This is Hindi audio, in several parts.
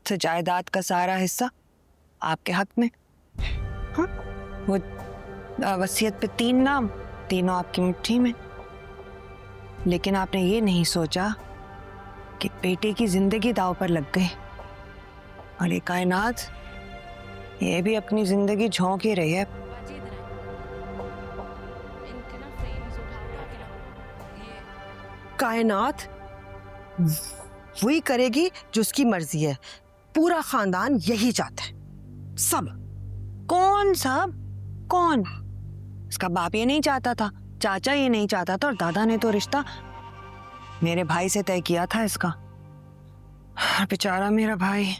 से जायदाद का सारा हिस्सा आपके हक में। हाँ, वो वसीयत पे 3 नाम, तीनों आपकी मुट्ठी में। लेकिन आपने ये नहीं सोचा कि बेटे की जिंदगी दांव पर लग गई और ये कायनात ये भी अपनी जिंदगी झोंक ही रही है। कायनात वही करेगी जो उसकी मर्जी है। पूरा खानदान यही चाहता है, सब। कौन सब? कौन? इसका बाप ये नहीं चाहता था, चाचा ये नहीं चाहता था, और दादा ने तो रिश्ता मेरे भाई से तय किया था इसका। बेचारा मेरा भाई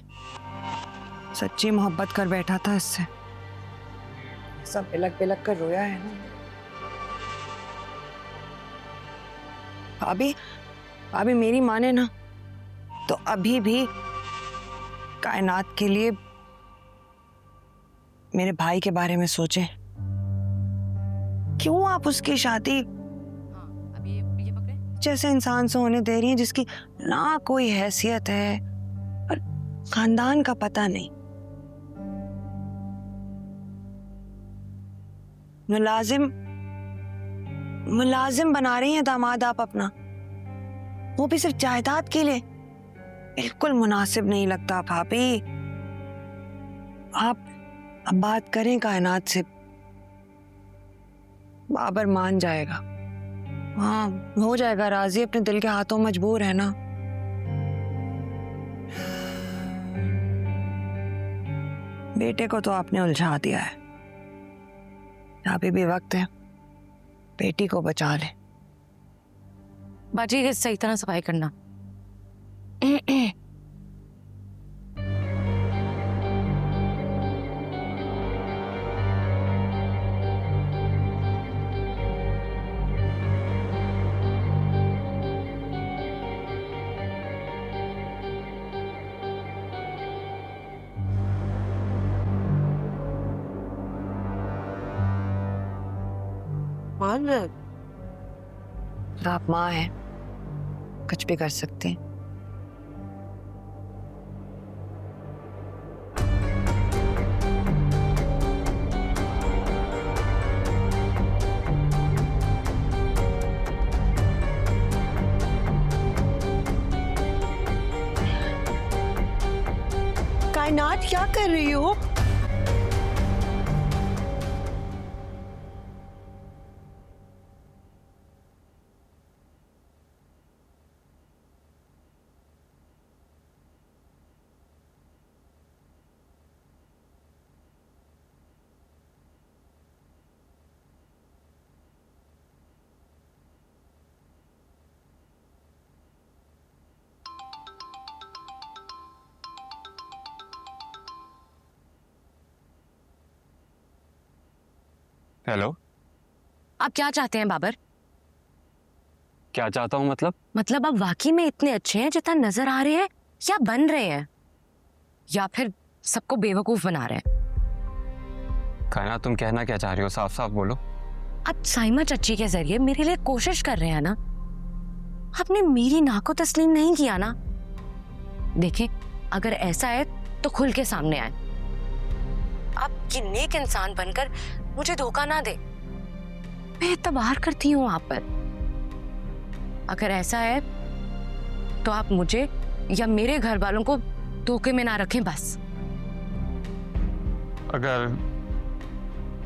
सच्ची मोहब्बत कर बैठा था इससे, सब बिलक बिलक कर रोया है ना। अभी मेरी माने ना तो अभी भी कायनात के लिए मेरे भाई के बारे में सोचें। क्यों आप उसकी शादी जैसे इंसान से होने दे रही हैं जिसकी ना कोई हैसियत है और खानदान का पता नहीं। मुलाजिम बना रही हैं दामाद आप अपना, वो भी सिर्फ जायदाद के लिए। बिल्कुल मुनासिब नहीं लगता भाभी। आप अब बात करें कायनात से, बाबर मान जाएगा। हाँ, हो जाएगा राजी, अपने दिल के हाथों मजबूर है ना। बेटे को तो आपने उलझा दिया है, अभी भी वक्त है, बेटी को बचा ले। बाजी सही तरह सफाई करना। आप माँ हैं, कुछ भी कर सकते हैं। कायनात क्या कर रही हो? हेलो, आप क्या चाहते हैं बाबर? क्या चाहता हूँ मतलब आप वाकई में इतने अच्छे हैं जितना नजर आ रहे हैं, या बन रहे हैं, या फिर सबको बेवकूफ बना रहे हैं? कायनात, तुम कहना क्या चाह रही हो? साफ साफ बोलो। आप साइमा चच्ची के जरिए मेरे लिए कोशिश कर रहे हैं ना? आपने मेरी ना को तस्लीम नहीं किया ना? देखें, अगर ऐसा है तो खुल के सामने आए। आप ये नेक इंसान बनकर मुझे धोखा ना दे। मैं एतबार करती हूँ आप पर। अगर ऐसा है तो आप मुझे या मेरे घर वालों को धोखे में ना रखें बस। अगर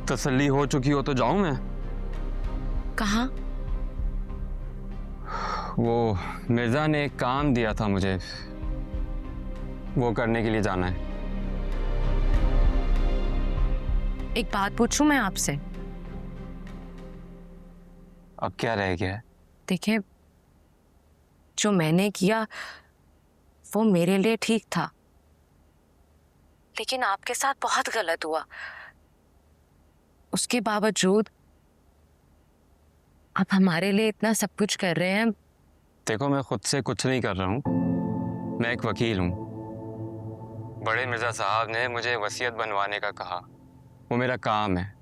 तसल्ली हो चुकी हो तो जाऊं मैं? कहाँ? वो मिर्जा ने एक काम दिया था मुझे, वो करने के लिए जाना है। एक बात पूछूं मैं आपसे? अब क्या रह गया है? देखिए, जो मैंने किया वो मेरे लिए ठीक था, लेकिन आपके साथ बहुत गलत हुआ। उसके बावजूद आप हमारे लिए इतना सब कुछ कर रहे हैं। देखो, मैं खुद से कुछ नहीं कर रहा हूँ, मैं एक वकील हूँ। बड़े मिर्जा साहब ने मुझे वसीयत बनवाने का कहा, वो मेरा काम है।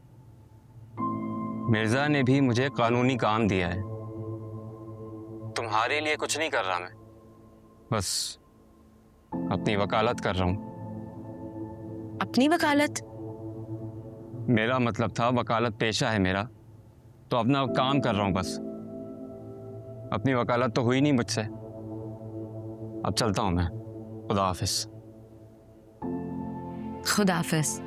मिर्जा ने भी मुझे कानूनी काम दिया है। तुम्हारे लिए कुछ नहीं कर रहा मैं, बस अपनी वकालत कर रहा हूँ। अपनी वकालत? मेरा मतलब था वकालत पेशा है मेरा, तो अपना काम कर रहा हूँ बस। अपनी वकालत तो हुई नहीं मुझसे। अब चलता हूँ मैं। खुदा हाफिज। खुदा हाफिज।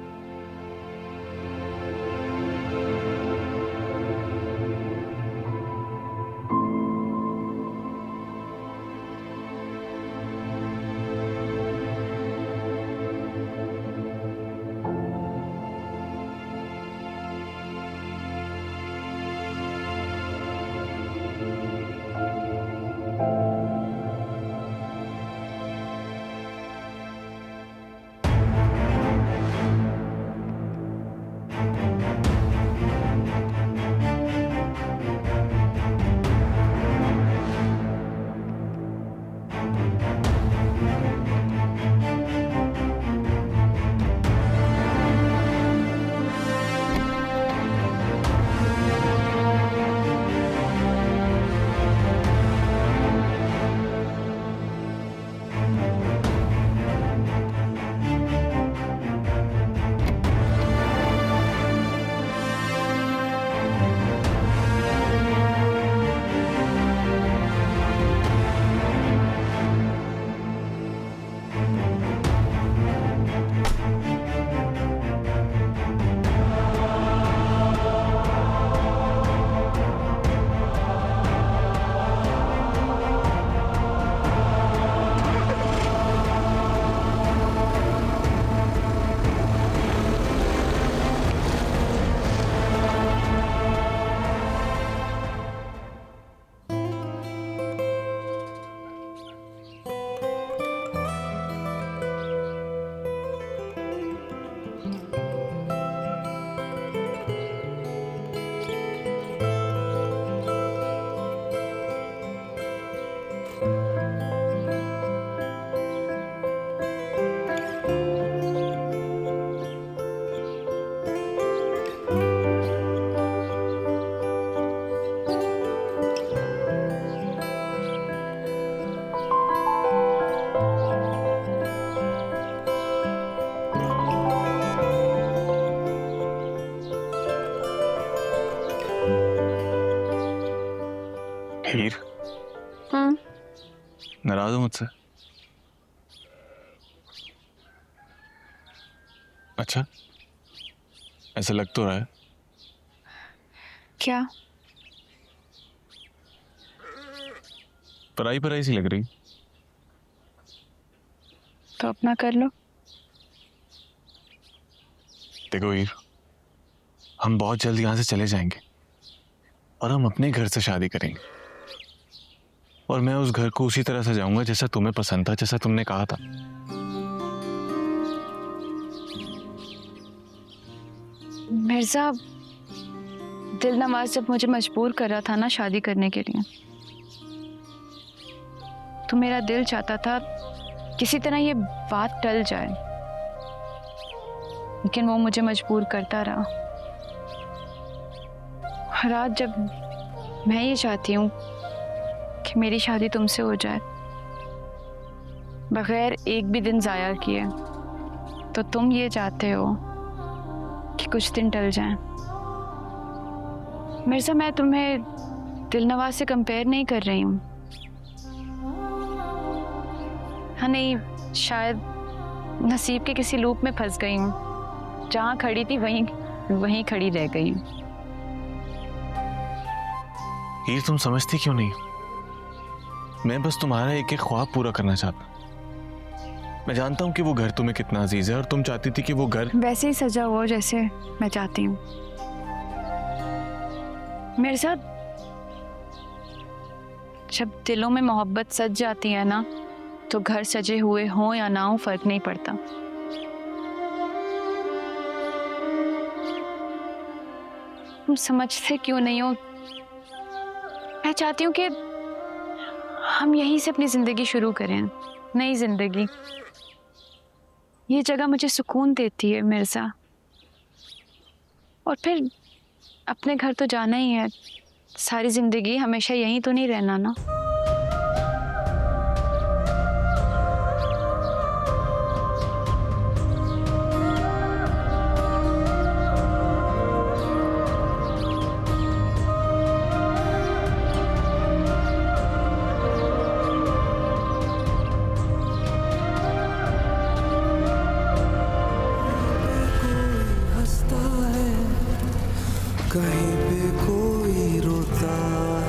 हीर, नाराज हो मुझसे? अच्छा, ऐसा लग तो रहा है। क्या? पराई पराई सी लग रही। तो अपना कर लो। देखो हीर, हम बहुत जल्द यहाँ से चले जाएंगे और हम अपने घर से शादी करेंगे, और मैं उस घर को उसी तरह सजाऊंगा जैसा तुम्हें पसंद था, जैसा तुमने कहा था। मिर्जा, दिल नवाज जब मुझे मजबूर कर रहा था ना शादी करने के लिए, तो मेरा दिल चाहता था किसी तरह ये बात टल जाए, लेकिन वो मुझे मजबूर करता रहा। और आज जब मैं ये चाहती हूँ कि मेरी शादी तुमसे हो जाए बगैर एक भी दिन जाया किए, तो तुम ये चाहते हो कि कुछ दिन टल जाएं। मिर्जा, मैं तुम्हें दिलनवाज से कंपेयर नहीं कर रही हूँ। हाँ नहीं, शायद नसीब के किसी लूप में फंस गई हूँ, जहाँ खड़ी थी वहीं खड़ी रह गई हूँ। हीर, तुम समझती क्यों नहीं? मैं बस तुम्हारा एक एक ख्वाब पूरा करना चाहता। मैं जानता हूँ कि वो घर तुम्हें कितना अजीज है, और तुम चाहती थी कि वो घर वैसे ही सजा हो जैसे मैं चाहती हूँ। मेरे साथ जब दिलों में मोहब्बत सज जाती है ना, तो घर सजे हुए हों या ना हो फर्क नहीं पड़ता। तुम समझते क्यों नहीं हो? मैं चाहती हूँ कि हम यहीं से अपनी जिंदगी शुरू करें, नई जिंदगी। ये जगह मुझे सुकून देती है मिर्जा, और फिर अपने घर तो जाना ही है। सारी जिंदगी हमेशा यहीं तो नहीं रहना ना। कहीं पे कोई रोता